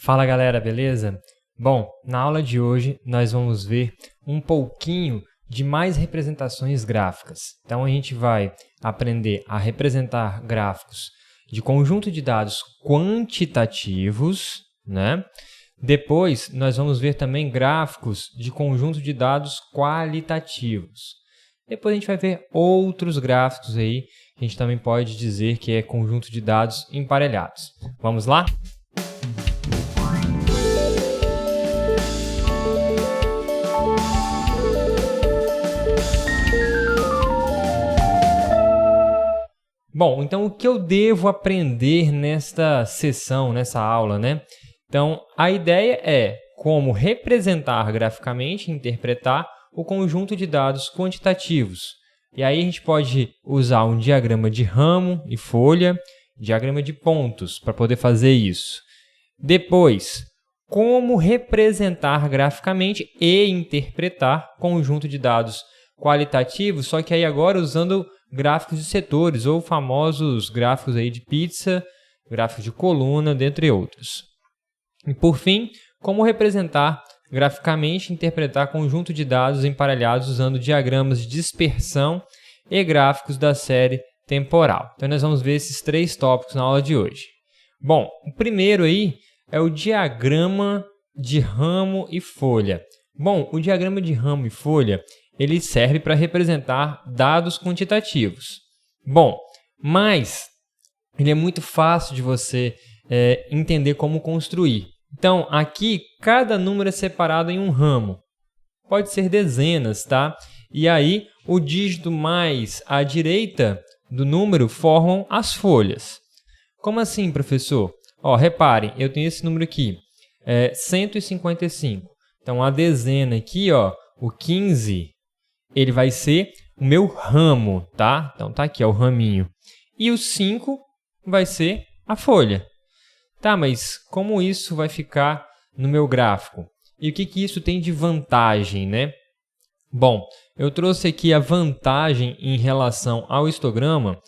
Fala galera, beleza? Bom, na aula de hoje nós vamos ver um pouquinho de mais representações gráficas. Então a gente vai aprender a representar gráficos de conjunto de dados quantitativos, né? Depois nós vamos ver também gráficos de conjunto de dados qualitativos. Depois a gente vai ver outros gráficos aí, que a gente também pode dizer que é conjunto de dados emparelhados. Vamos lá? Bom, então o que eu devo aprender nesta sessão, nessa aula, né? Então, a ideia é como representar graficamente, interpretar o conjunto de dados quantitativos. E aí a gente pode usar um diagrama de ramo e folha, diagrama de pontos para poder fazer isso. Depois, como representar graficamente e interpretar conjunto de dados qualitativos, só que aí agora usando gráficos de setores ou famosos gráficos aí de pizza, gráficos de coluna, dentre outros. E por fim, como representar graficamente e interpretar conjunto de dados emparelhados usando diagramas de dispersão e gráficos da série temporal. Então nós vamos ver esses três tópicos na aula de hoje. Bom, o primeiro aí é o diagrama de ramo e folha. Bom, o diagrama de ramo e folha ele serve para representar dados quantitativos. Bom, mas ele é muito fácil de você entender como construir. Então, aqui, cada número é separado em um ramo. Pode ser dezenas, tá? E aí, o dígito mais à direita do número formam as folhas. Como assim, professor? Ó, reparem, eu tenho esse número aqui, 155. Então, a dezena aqui, ó, o 15... ele vai ser o meu ramo, tá? Então, tá aqui, ó, o raminho. E o 5 vai ser a folha. Tá, mas como isso vai ficar no meu gráfico? E o que isso tem de vantagem, né? Bom, eu trouxe aqui a vantagem em relação ao histograma,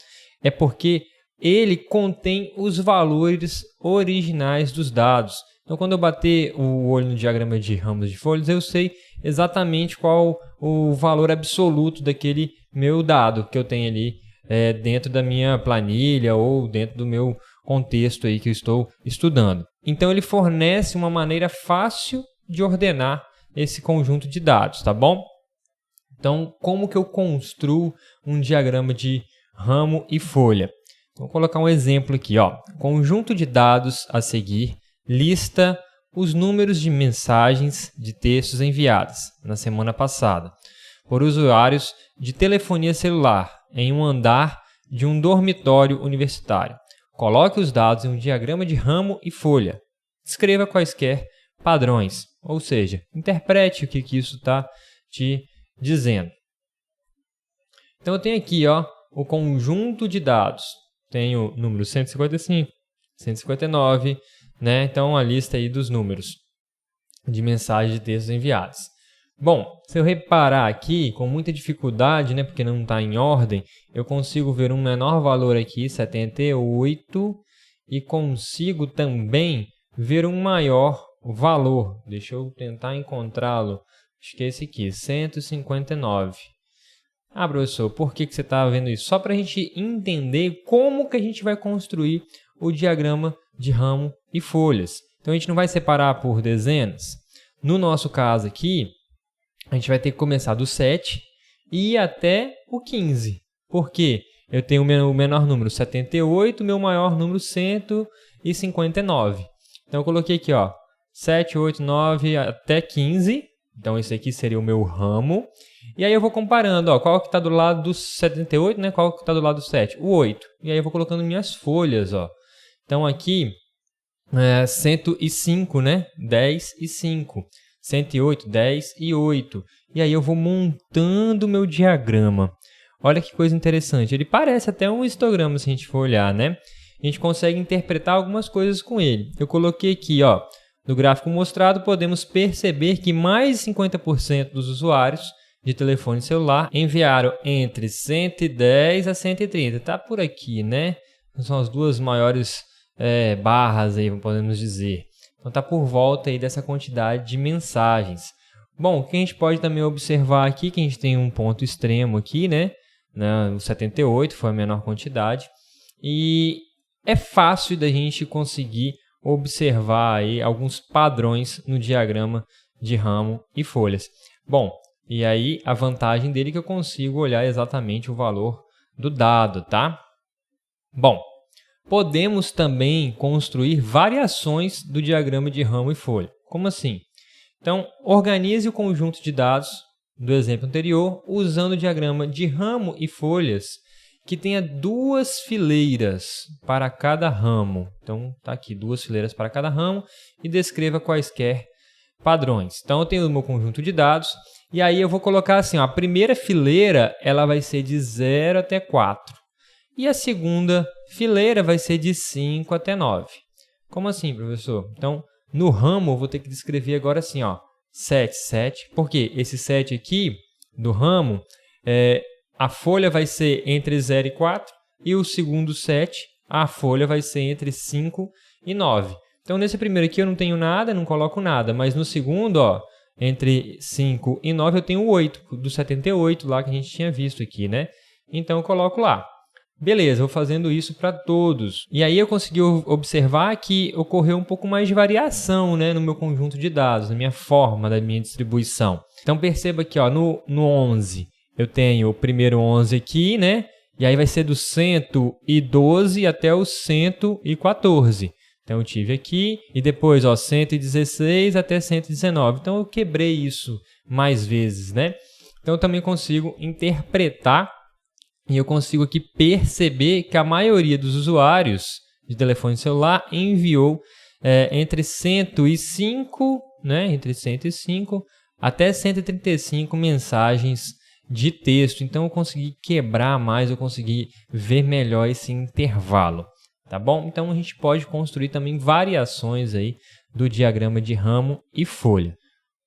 é porque ele contém os valores originais dos dados. Então, quando eu bater o olho no diagrama de ramos de folhas, eu sei exatamente qual o valor absoluto daquele meu dado que eu tenho ali dentro da minha planilha ou dentro do meu contexto aí que eu estou estudando. Então, ele fornece uma maneira fácil de ordenar esse conjunto de dados, tá bom? Então, como que eu construo um diagrama de ramo e folha? Vou colocar um exemplo aqui, ó. Conjunto de dados a seguir lista os números de mensagens de textos enviadas na semana passada por usuários de telefonia celular em um andar de um dormitório universitário. Coloque os dados em um diagrama de ramo e folha. Descreva quaisquer padrões, ou seja, interprete o que isso está te dizendo. Então eu tenho aqui, ó, o conjunto de dados. Tenho o número 155, 159, né? Então, a lista aí dos números de mensagens de textos enviados. Bom, se eu reparar aqui, com muita dificuldade, né, porque não está em ordem, eu consigo ver um menor valor aqui, 78, e consigo também ver um maior valor. Deixa eu tentar encontrá-lo. Acho que é esse aqui, 159. Ah, professor, por que você está vendo isso? Só para a gente entender como que a gente vai construir o diagrama de ramo e folhas. Então, a gente não vai separar por dezenas. No nosso caso aqui, a gente vai ter que começar do 7 e ir até o 15. Por quê? Eu tenho o menor número 78, o meu maior número 159. Então, eu coloquei aqui, ó, 7, 8, 9 até 15. Então, esse aqui seria o meu ramo. E aí eu vou comparando, ó, qual que está do lado do 78, né? Qual que está do lado do 7? O 8. E aí eu vou colocando minhas folhas, ó. Então, aqui, 105, né? 10 e 5. 108, 10 e 8. E aí eu vou montando o meu diagrama. Olha que coisa interessante. Ele parece até um histograma, se a gente for olhar, né? A gente consegue interpretar algumas coisas com ele. Eu coloquei aqui, ó, no gráfico mostrado, podemos perceber que mais de 50% dos usuários de telefone celular enviaram entre 110 a 130. Está por aqui, né? São as duas maiores barras aí, podemos dizer. Então está por volta aí dessa quantidade de mensagens. Bom, o que a gente pode também observar aqui, que a gente tem um ponto extremo aqui, né? O 78 foi a menor quantidade. E é fácil da gente conseguir observar aí alguns padrões no diagrama de ramo e folhas. Bom, e aí a vantagem dele é que eu consigo olhar exatamente o valor do dado, tá? Bom, podemos também construir variações do diagrama de ramo e folha. Como assim? Então, organize o conjunto de dados do exemplo anterior usando o diagrama de ramo e folhas que tenha 2 fileiras para cada ramo. Então, está aqui 2 fileiras para cada ramo e descreva quaisquer padrões. Então, eu tenho o meu conjunto de dados e aí eu vou colocar assim, ó, a primeira fileira ela vai ser de 0 até 4 e a segunda fileira vai ser de 5 até 9. Como assim, professor? Então, no ramo eu vou ter que descrever agora assim, ó, 7, 7, porque esse 7 aqui do ramo, a folha vai ser entre 0 e 4 e o segundo 7, a folha vai ser entre 5 e 9. Então, nesse primeiro aqui eu não tenho nada, não coloco nada, mas no segundo, ó, entre 5 e 9 eu tenho o 8, do 78 lá que a gente tinha visto aqui, né? Então, eu coloco lá. Beleza, vou fazendo isso para todos. E aí eu consegui observar que ocorreu um pouco mais de variação, né, no meu conjunto de dados, na minha forma da minha distribuição. Então perceba aqui, ó, no 11 eu tenho o primeiro 11 aqui, né? E aí vai ser do 112 até o 114. Então eu tive aqui e depois, ó, 116 até 119. Então eu quebrei isso mais vezes, né? Então eu também consigo interpretar e eu consigo aqui perceber que a maioria dos usuários de telefone celular enviou entre 105, né, entre 105 até 135 mensagens de texto. Então, eu consegui quebrar mais, eu consegui ver melhor esse intervalo. Tá bom? Então, a gente pode construir também variações aí do diagrama de ramo e folha.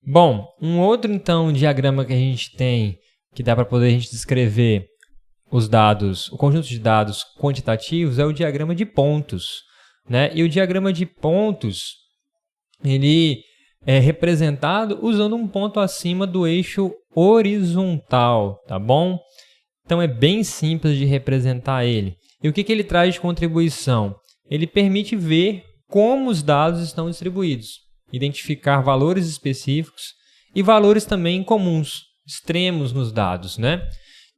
Bom, um outro, então, diagrama que a gente tem, que dá para poder a gente descrever os dados, o conjunto de dados quantitativos é o diagrama de pontos, né? E o diagrama de pontos, ele é representado usando um ponto acima do eixo horizontal, tá bom? Então é bem simples de representar ele. E o que ele traz de contribuição? Ele permite ver como os dados estão distribuídos, identificar valores específicos e valores também comuns, extremos nos dados, né?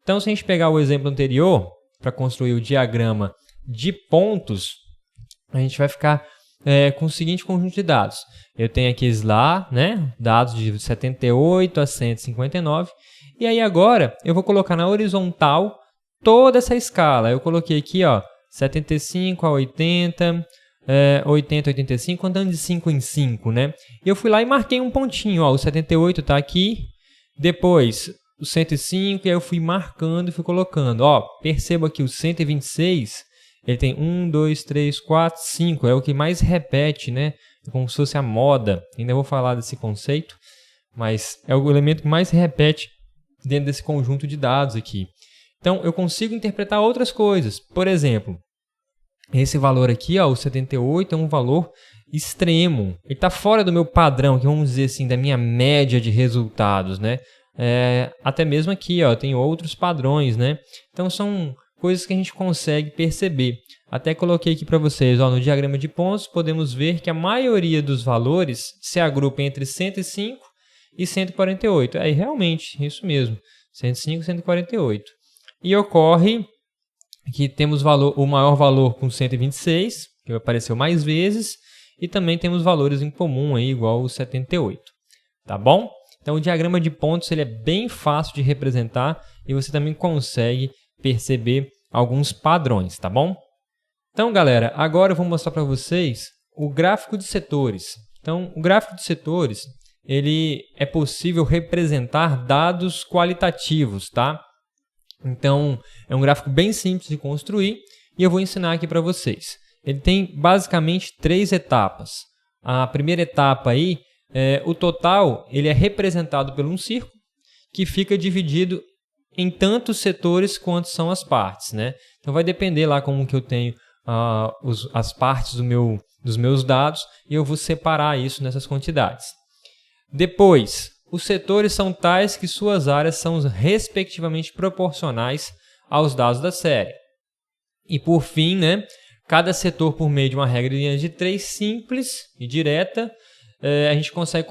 Então, se a gente pegar o exemplo anterior, para construir o diagrama de pontos, a gente vai ficar com o seguinte conjunto de dados. Eu tenho aqui lá, né, dados de 78 a 159, e aí agora eu vou colocar na horizontal toda essa escala. Eu coloquei aqui, ó, 75 a 80, 80 a 85, andando de 5 em 5, né? E eu fui lá e marquei um pontinho, ó, o 78 está aqui, depois o 105, e aí eu fui marcando e fui colocando. Ó, perceba que o 126, ele tem 1, 2, 3, 4, 5. É o que mais repete, né? Como se fosse a moda. Ainda vou falar desse conceito, mas é o elemento que mais se repete dentro desse conjunto de dados aqui. Então, eu consigo interpretar outras coisas. Por exemplo, esse valor aqui, ó, o 78, é um valor extremo. Ele está fora do meu padrão, que vamos dizer assim, da minha média de resultados, né? Até mesmo aqui, ó, tem outros padrões, né? Então são coisas que a gente consegue perceber. Até coloquei aqui para vocês, ó, no diagrama de pontos, podemos ver que a maioria dos valores se agrupa entre 105 e 148. Aí realmente, isso mesmo, 105 e 148. E ocorre que temos o maior valor com 126, que apareceu mais vezes, e também temos valores em comum, aí, igual o 78. Tá bom? Então, o diagrama de pontos ele é bem fácil de representar e você também consegue perceber alguns padrões, tá bom? Então, galera, agora eu vou mostrar para vocês o gráfico de setores. Então, o gráfico de setores, ele é possível representar dados qualitativos, tá? Então, é um gráfico bem simples de construir e eu vou ensinar aqui para vocês. Ele tem basicamente 3 etapas. A primeira etapa aí, o total ele é representado por um círculo que fica dividido em tantos setores quanto são as partes, né? Então vai depender lá como que eu tenho as partes do meu dos meus dados e eu vou separar isso nessas quantidades. Depois, os setores são tais que suas áreas são respectivamente proporcionais aos dados da série. E por fim, né, cada setor, por meio de uma regra de linha de 3 simples e direta, a gente consegue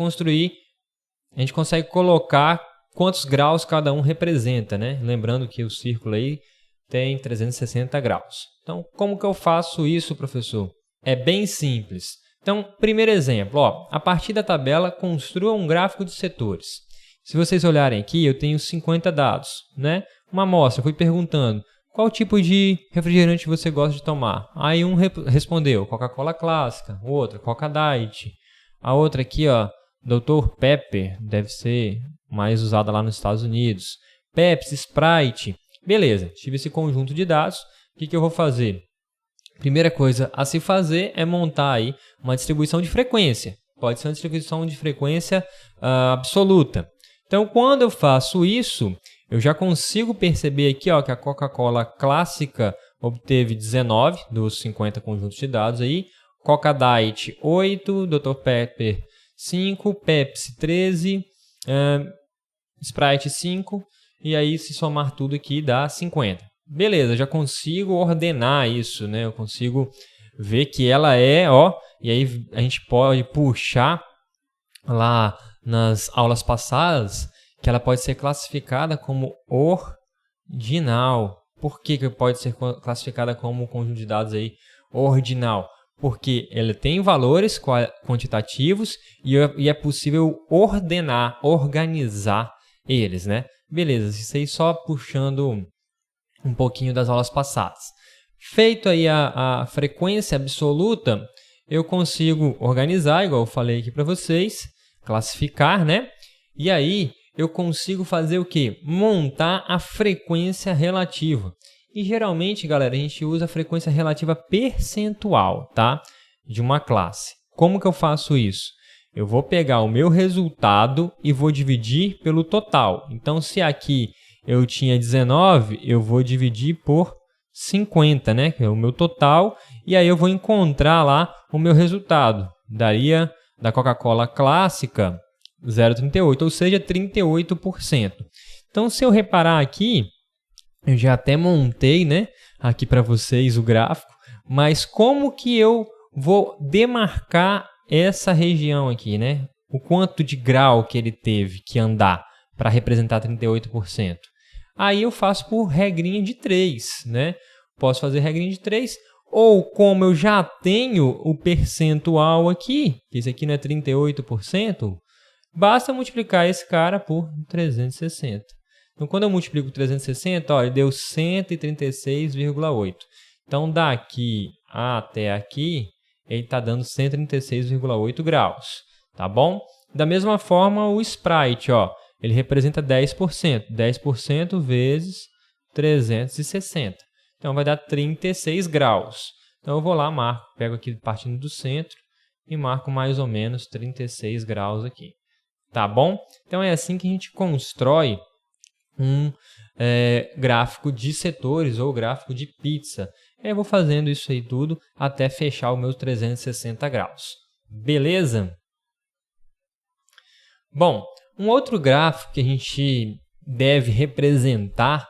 colocar quantos graus cada um representa, né? Lembrando que o círculo aí tem 360 graus. Então, como que eu faço isso, professor? É bem simples. Então, primeiro exemplo, a partir da tabela, construa um gráfico de setores. Se vocês olharem aqui, eu tenho 50 dados, né? Uma amostra, fui perguntando, qual tipo de refrigerante você gosta de tomar? Aí um respondeu, Coca-Cola clássica, outra, Coca Diet. A outra aqui, Dr. Pepper, deve ser mais usada lá nos Estados Unidos. Pepsi, Sprite. Beleza, tive esse conjunto de dados. O que eu vou fazer? Primeira coisa a se fazer é montar aí uma distribuição de frequência. Pode ser uma distribuição de frequência absoluta. Então, quando eu faço isso, eu já consigo perceber aqui que a Coca-Cola clássica obteve 19 dos 50 conjuntos de dados aí, Coca Diet 8, Dr. Pepper 5, Pepsi 13, Sprite 5, e aí se somar tudo aqui dá 50. Beleza, já consigo ordenar isso, né? Eu consigo ver que ela é, e aí a gente pode puxar lá nas aulas passadas que ela pode ser classificada como ordinal. Por que pode ser classificada como conjunto de dados aí ordinal? Porque ela tem valores quantitativos e é possível ordenar, organizar eles, né? Beleza, isso aí só puxando um pouquinho das aulas passadas. Feito aí a frequência absoluta, eu consigo organizar, igual eu falei aqui para vocês, classificar, né? E aí eu consigo fazer o quê? Montar a frequência relativa. E geralmente, galera, a gente usa a frequência relativa percentual, tá? De uma classe. Como que eu faço isso? Eu vou pegar o meu resultado e vou dividir pelo total. Então, se aqui eu tinha 19, eu vou dividir por 50, né? Que é o meu total. E aí eu vou encontrar lá o meu resultado. Daria da Coca-Cola clássica 0,38, ou seja, 38%. Então, se eu reparar aqui, eu já até montei, né, aqui para vocês o gráfico, mas como que eu vou demarcar essa região aqui, né? O quanto de grau que ele teve que andar para representar 38%? Aí eu faço por regrinha de 3, né? Posso fazer regrinha de 3, ou como eu já tenho o percentual aqui, que esse aqui não é 38%, basta multiplicar esse cara por 360. Então, quando eu multiplico 360, ele deu 136,8. Então, daqui até aqui, ele está dando 136,8 graus. Tá bom? Da mesma forma, o Sprite, ele representa 10%. 10% vezes 360. Então, vai dar 36 graus. Então, eu vou lá, pego aqui partindo do centro e marco mais ou menos 36 graus aqui. Tá bom? Então, é assim que a gente constrói um gráfico de setores ou gráfico de pizza. Eu vou fazendo isso aí tudo até fechar o meu 360 graus. Beleza? Bom, um outro gráfico que a gente deve representar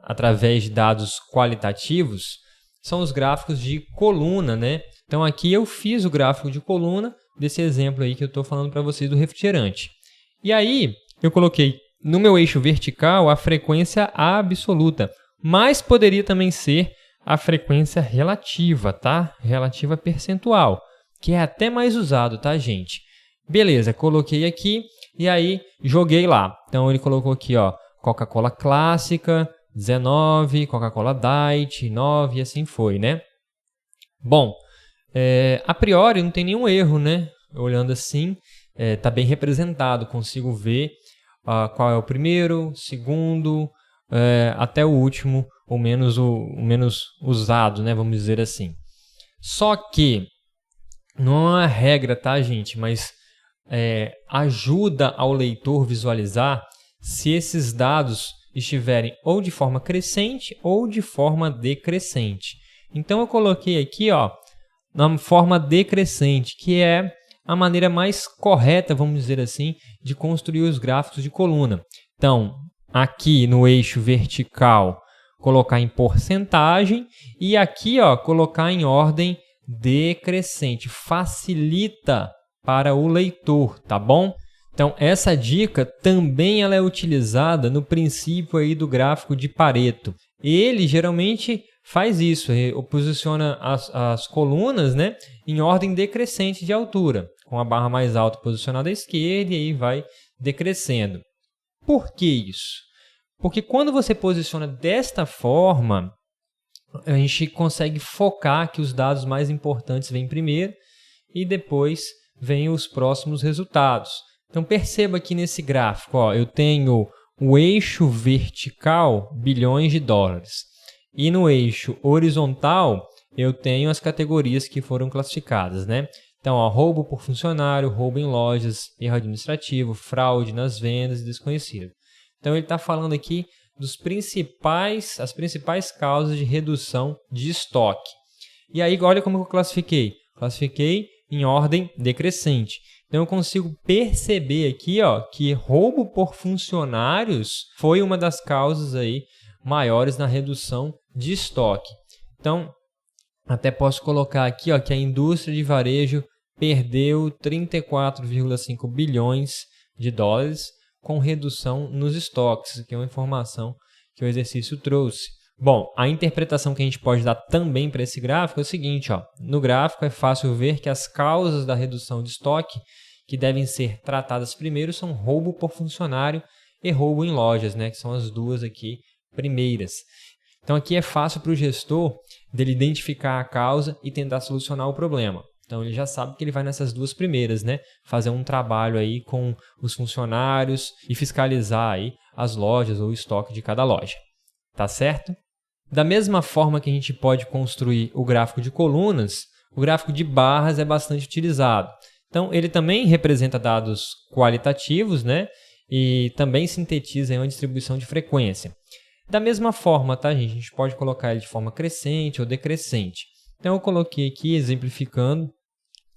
através de dados qualitativos são os gráficos de coluna, né? Então aqui eu fiz o gráfico de coluna desse exemplo aí que eu estou falando para vocês do refrigerante. E aí eu coloquei no meu eixo vertical a frequência absoluta, mas poderia também ser a frequência relativa, tá? Relativa percentual, que é até mais usado, tá, gente? Beleza, coloquei aqui e aí joguei lá. Então ele colocou aqui, Coca-Cola clássica 19, Coca-Cola Diet 9 e assim foi, né? Bom, a priori não tem nenhum erro, né? Olhando assim, tá bem representado, consigo ver qual é o primeiro, segundo, até o último, o menos usado, né? Vamos dizer assim. Só que não é uma regra, tá, gente? Mas ajuda ao leitor visualizar se esses dados estiverem ou de forma crescente ou de forma decrescente. Então eu coloquei aqui, na forma decrescente, que é a maneira mais correta, vamos dizer assim, de construir os gráficos de coluna. Então, aqui no eixo vertical, colocar em porcentagem e aqui, ó, colocar em ordem decrescente. Facilita para o leitor, tá bom? Então, essa dica também ela é utilizada no princípio aí do gráfico de Pareto. Ele geralmente faz isso, posiciona as colunas, né, em ordem decrescente de altura, com a barra mais alta posicionada à esquerda e aí vai decrescendo. Por que isso? Porque quando você posiciona desta forma, a gente consegue focar que os dados mais importantes vêm primeiro e depois vêm os próximos resultados. Então perceba aqui nesse gráfico, ó, eu tenho o eixo vertical, bilhões de dólares. E no eixo horizontal, eu tenho as categorias que foram classificadas, né? Então, ó, roubo por funcionário, roubo em lojas, erro administrativo, fraude nas vendas e desconhecido. Então, ele está falando aqui as principais causas de redução de estoque. E aí, olha como eu classifiquei. Classifiquei em ordem decrescente. Então, eu consigo perceber aqui, ó, que roubo por funcionários foi uma das causas aí maiores na redução de estoque. Então, até posso colocar aqui, ó, que a indústria de varejo perdeu 34,5 bilhões de dólares com redução nos estoques, que é uma informação que o exercício trouxe. Bom, a interpretação que a gente pode dar também para esse gráfico é o seguinte, ó, no gráfico é fácil ver que as causas da redução de estoque que devem ser tratadas primeiro são roubo por funcionário e roubo em lojas, né, que são as duas aqui primeiras. Então aqui é fácil para o gestor dele identificar a causa e tentar solucionar o problema. Então ele já sabe que ele vai nessas duas primeiras, né? Fazer um trabalho aí com os funcionários e fiscalizar aí as lojas ou o estoque de cada loja. Tá certo? Da mesma forma que a gente pode construir o gráfico de colunas, o gráfico de barras é bastante utilizado. Então ele também representa dados qualitativos, né? E também sintetiza aí uma distribuição de frequência. Da mesma forma, tá, gente? A gente pode colocar ele de forma crescente ou decrescente. Então, eu coloquei aqui, exemplificando,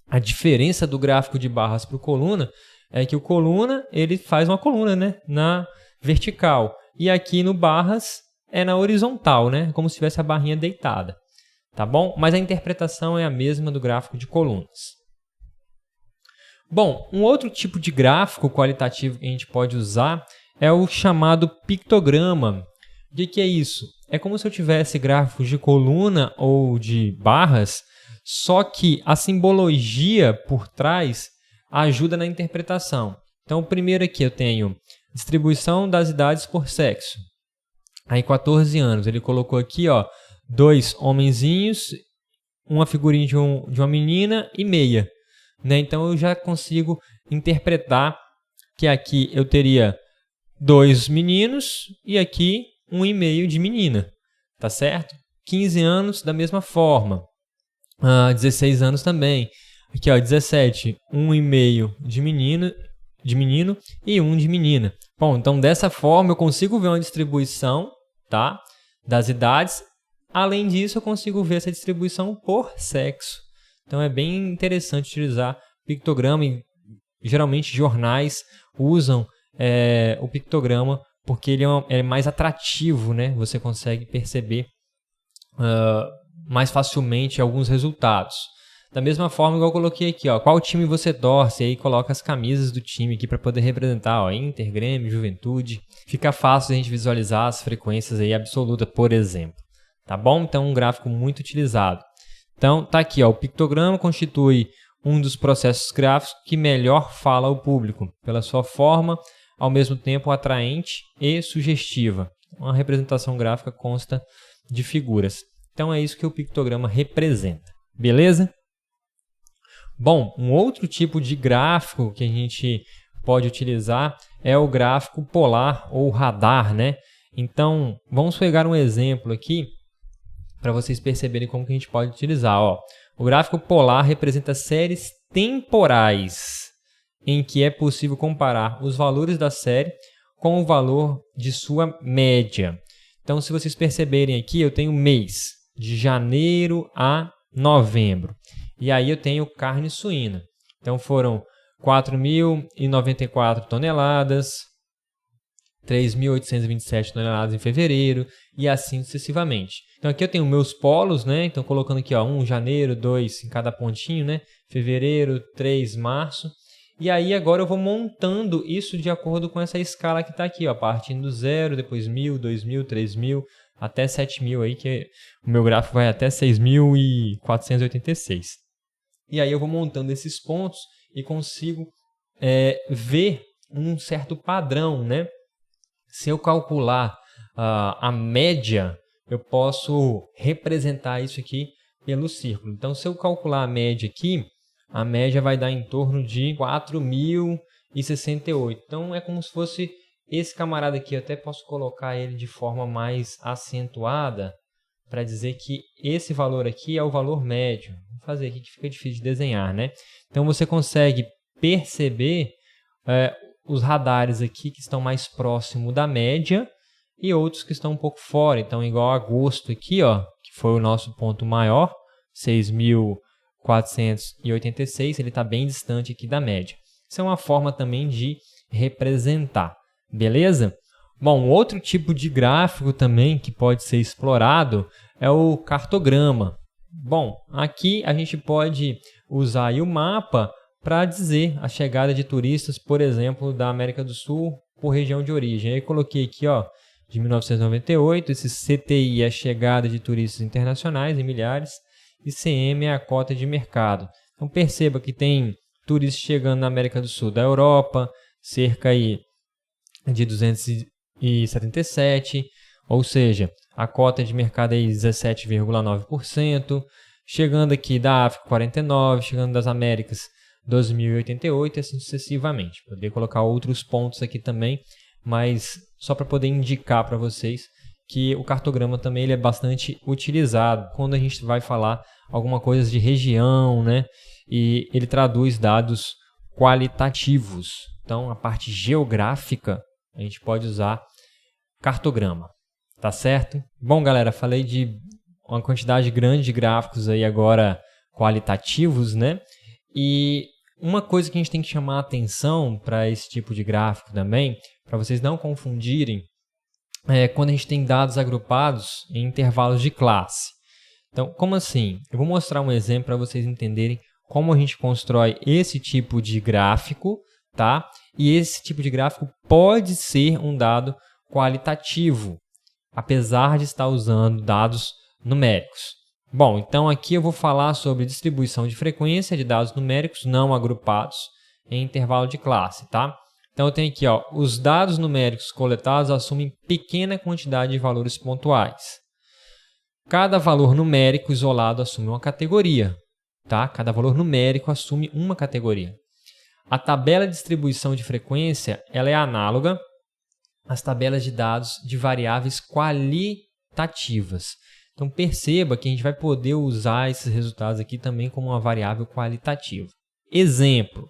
a diferença do gráfico de barras para o coluna, é que o coluna, ele faz uma coluna, né, na vertical. E aqui no barras, é na horizontal, né, como se tivesse a barrinha deitada. Tá bom? Mas a interpretação é a mesma do gráfico de colunas. Bom, um outro tipo de gráfico qualitativo que a gente pode usar é o chamado pictograma. O que é isso? É como se eu tivesse gráficos de coluna ou de barras, só que a simbologia por trás ajuda na interpretação. Então, primeiro aqui eu tenho distribuição das idades por sexo. Aí 14 anos, ele colocou aqui, ó, 2 homenzinhos, uma figurinha de uma menina e meia. Né? Então eu já consigo interpretar que aqui eu teria 2 meninos e aqui 1,5 de menina, tá certo? 15 anos da mesma forma, 16 anos também. Aqui, ó, 17, 1,5 de menino e 1 de menina. Bom, então dessa forma eu consigo ver uma distribuição, tá, das idades. Além disso, eu consigo ver essa distribuição por sexo. Então é bem interessante utilizar pictograma e geralmente jornais usam o pictograma porque ele é mais atrativo, né? Você consegue perceber mais facilmente alguns resultados. Da mesma forma, igual eu coloquei aqui, ó, qual time você torce, e aí coloca as camisas do time aqui para poder representar, ó, Inter, Grêmio, Juventude. Fica fácil a gente visualizar as frequências aí absolutas, por exemplo. Tá bom? Então, um gráfico muito utilizado. Então, tá aqui, ó, o pictograma constitui um dos processos gráficos que melhor fala ao público, pela sua forma, ao mesmo tempo atraente e sugestiva. Uma representação gráfica consta de figuras. Então, é isso que o pictograma representa. Beleza? Bom, um outro tipo de gráfico que a gente pode utilizar é o gráfico polar ou radar, né? Então, vamos pegar um exemplo aqui para vocês perceberem como que a gente pode utilizar. Ó, o gráfico polar representa séries temporais em que é possível comparar os valores da série com o valor de sua média. Então, se vocês perceberem aqui, eu tenho mês de janeiro a novembro. E aí eu tenho carne suína. Então foram 4.094 toneladas, 3.827 toneladas em fevereiro e assim sucessivamente. Então aqui eu tenho meus polos, né? Então colocando aqui, ó, 1 janeiro, 2 em cada pontinho, né? Fevereiro, 3 março. E aí agora eu vou montando isso de acordo com essa escala que está aqui, ó, partindo do 0, depois 1.000, 2.000, 3.000, até 7.000 aí, que o meu gráfico vai até 6.486. E aí eu vou montando esses pontos e consigo ver um certo padrão, né? Se eu calcular a média, eu posso representar isso aqui pelo círculo. Então, se eu calcular a média aqui, a média vai dar em torno de 4.068. Então, é como se fosse esse camarada aqui. Eu até posso colocar ele de forma mais acentuada para dizer que esse valor aqui é o valor médio. Vou fazer aqui que fica difícil de desenhar, né? Então, você consegue perceber os radares aqui que estão mais próximo da média e outros que estão um pouco fora. Então, igual agosto aqui, ó, que foi o nosso ponto maior, 6.486, ele está bem distante aqui da média. Isso é uma forma também de representar, beleza? Bom, outro tipo de gráfico também que pode ser explorado é o cartograma. Bom, aqui a gente pode usar aí o mapa para dizer a chegada de turistas, por exemplo, da América do Sul por região de origem. Aí eu coloquei aqui, ó, de 1998, esse CTI é a chegada de turistas internacionais em milhares e CM é a cota de mercado. Então perceba que tem turistas chegando na América do Sul da Europa, cerca aí de 277, ou seja, a cota de mercado é 17,9%, chegando aqui da África 49%, chegando das Américas 2.088 e assim sucessivamente. Poderia colocar outros pontos aqui também, mas só para poder indicar para vocês que o cartograma também ele é bastante utilizado quando a gente vai falar alguma coisa de região, né? E ele traduz dados qualitativos. Então, a parte geográfica, a gente pode usar cartograma, tá certo? Bom, galera, falei de uma quantidade grande de gráficos aí agora qualitativos, né? E uma coisa que a gente tem que chamar a atenção para esse tipo de gráfico também, para vocês não confundirem, é quando a gente tem dados agrupados em intervalos de classe. Então, como assim? Eu vou mostrar um exemplo para vocês entenderem como a gente constrói esse tipo de gráfico, tá? E esse tipo de gráfico pode ser um dado qualitativo, apesar de estar usando dados numéricos. Bom, então aqui eu vou falar sobre distribuição de frequência de dados numéricos não agrupados em intervalo de classe, tá? Então eu tenho aqui, ó, os dados numéricos coletados assumem pequena quantidade de valores pontuais. Cada valor numérico isolado assume uma categoria, tá? Cada valor numérico assume uma categoria. A tabela de distribuição de frequência, ela é análoga às tabelas de dados de variáveis qualitativas. Então perceba que a gente vai poder usar esses resultados aqui também como uma variável qualitativa. Exemplo,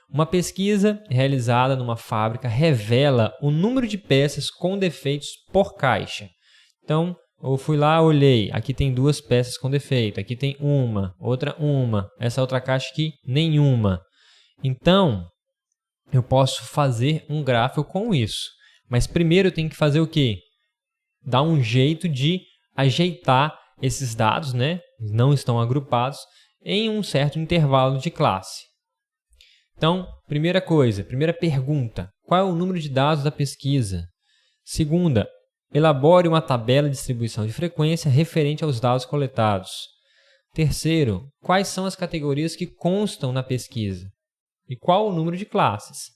uma pesquisa realizada numa fábrica revela o número de peças com defeitos por caixa. Então, eu fui lá, olhei, aqui tem 2 peças com defeito, aqui tem uma, essa outra caixa aqui, nenhuma. Então, eu posso fazer um gráfico com isso. Mas primeiro eu tenho que fazer o quê? Dar um jeito de ajeitar esses dados, né? Não estão agrupados, em um certo intervalo de classe. Então, primeira pergunta, qual é o número de dados da pesquisa? Segunda, elabore uma tabela de distribuição de frequência referente aos dados coletados. Terceiro, quais são as categorias que constam na pesquisa? E qual o número de classes?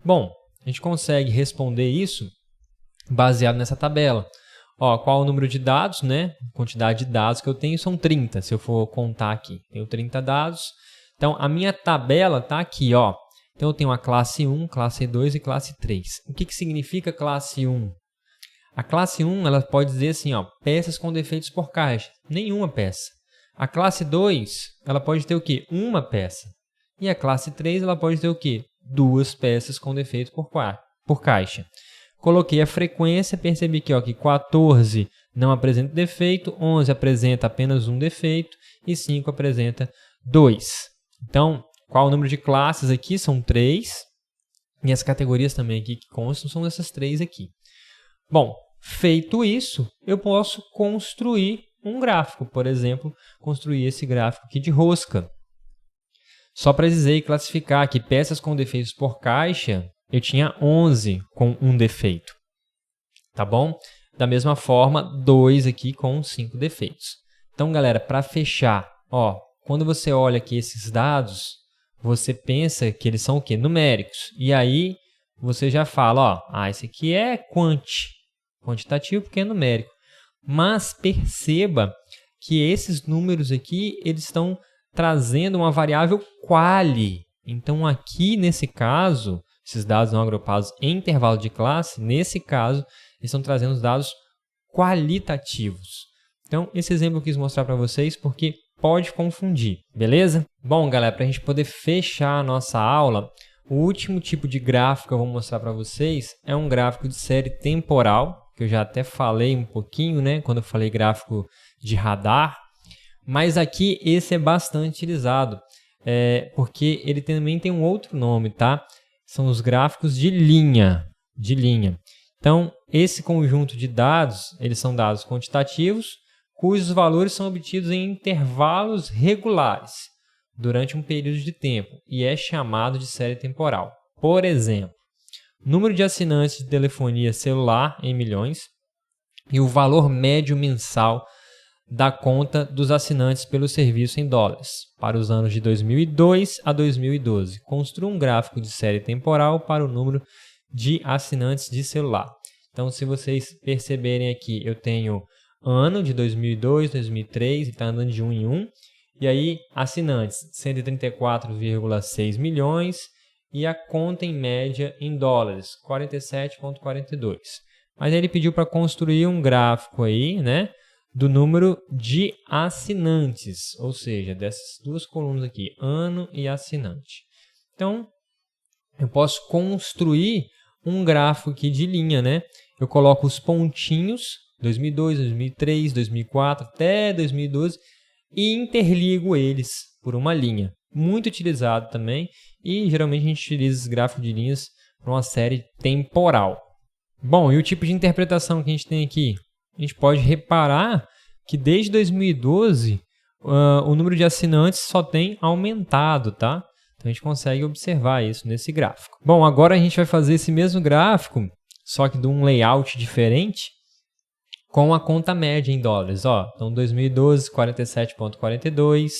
Bom, a gente consegue responder isso baseado nessa tabela. Ó, qual o número de dados, né? A quantidade de dados que eu tenho são 30, se eu for contar aqui. Tenho 30 dados. Então, a minha tabela está aqui, ó. Então, eu tenho a classe 1, classe 2 e classe 3. O que significa classe 1? A classe 1, ela pode dizer assim, ó, peças com defeitos por caixa. Nenhuma peça. A classe 2, ela pode ter o quê? Uma peça. E a classe 3, ela pode ter o quê? 2 peças com defeito por caixa. Coloquei a frequência, percebi que, ó, que 14 não apresenta defeito, 11 apresenta apenas um defeito e 5 apresenta 2. Então, qual o número de classes aqui? São 3. E as categorias também aqui que constam são essas 3 aqui. Bom, feito isso, eu posso construir um gráfico. Por exemplo, construir esse gráfico aqui de rosca. Só para dizer e classificar que peças com defeitos por caixa, eu tinha 11 com um defeito. Tá bom? Da mesma forma, 2 aqui com 5 defeitos. Então, galera, para fechar, ó, quando você olha aqui esses dados, você pensa que eles são o quê? Numéricos. E aí, você já fala, ó, esse aqui é quantitativo porque é numérico. Mas perceba que esses números aqui, eles estão trazendo uma variável quali. Então, aqui nesse caso, esses dados não agrupados em intervalo de classe, nesse caso, eles estão trazendo os dados qualitativos. Então, esse exemplo eu quis mostrar para vocês porque pode confundir, beleza? Bom, galera, para a gente poder fechar a nossa aula, o último tipo de gráfico que eu vou mostrar para vocês é um gráfico de série temporal, que eu já até falei um pouquinho, né, quando eu falei gráfico de radar, mas aqui esse é bastante utilizado, porque ele também tem um outro nome, tá? São os gráficos de linha. Então, esse conjunto de dados, eles são dados quantitativos, cujos valores são obtidos em intervalos regulares durante um período de tempo e é chamado de série temporal. Por exemplo, número de assinantes de telefonia celular em milhões e o valor médio mensal da conta dos assinantes pelo serviço em dólares para os anos de 2002 a 2012. Construa um gráfico de série temporal para o número de assinantes de celular. Então, se vocês perceberem aqui, eu tenho ano de 2002, 2003, está andando de 1 em 1. E aí, assinantes, 134,6 milhões. E a conta em média em dólares, 47,42. Mas ele pediu para construir um gráfico aí, né, do número de assinantes, ou seja, dessas duas colunas aqui, ano e assinante. Então, eu posso construir um gráfico aqui de linha, né? Eu coloco os pontinhos, 2002, 2003, 2004, até 2012, e interligo eles por uma linha. Muito utilizado também, e geralmente a gente utiliza esse gráfico de linhas para uma série temporal. Bom, e o tipo de interpretação que a gente tem aqui? A gente pode reparar que desde 2012 o número de assinantes só tem aumentado, tá? Então a gente consegue observar isso nesse gráfico. Bom, agora a gente vai fazer esse mesmo gráfico, só que de um layout diferente, com a conta média em dólares. Ó, então 2012, 47,42.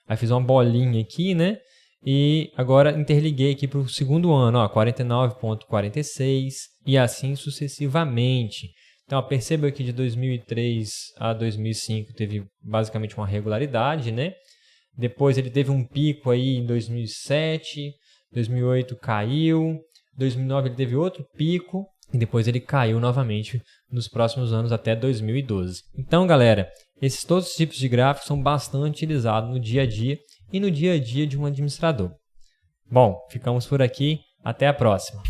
Aí fiz uma bolinha aqui, né? E agora interliguei aqui para o segundo ano, ó, 49,46 e assim sucessivamente. Então, ó, perceba que de 2003 a 2005 teve basicamente uma regularidade, né? Depois ele teve um pico aí em 2007, 2008 caiu, 2009 ele teve outro pico e depois ele caiu novamente nos próximos anos até 2012. Então, galera, todos os tipos de gráficos são bastante utilizados no dia a dia e no dia a dia de um administrador. Bom, ficamos por aqui. Até a próxima.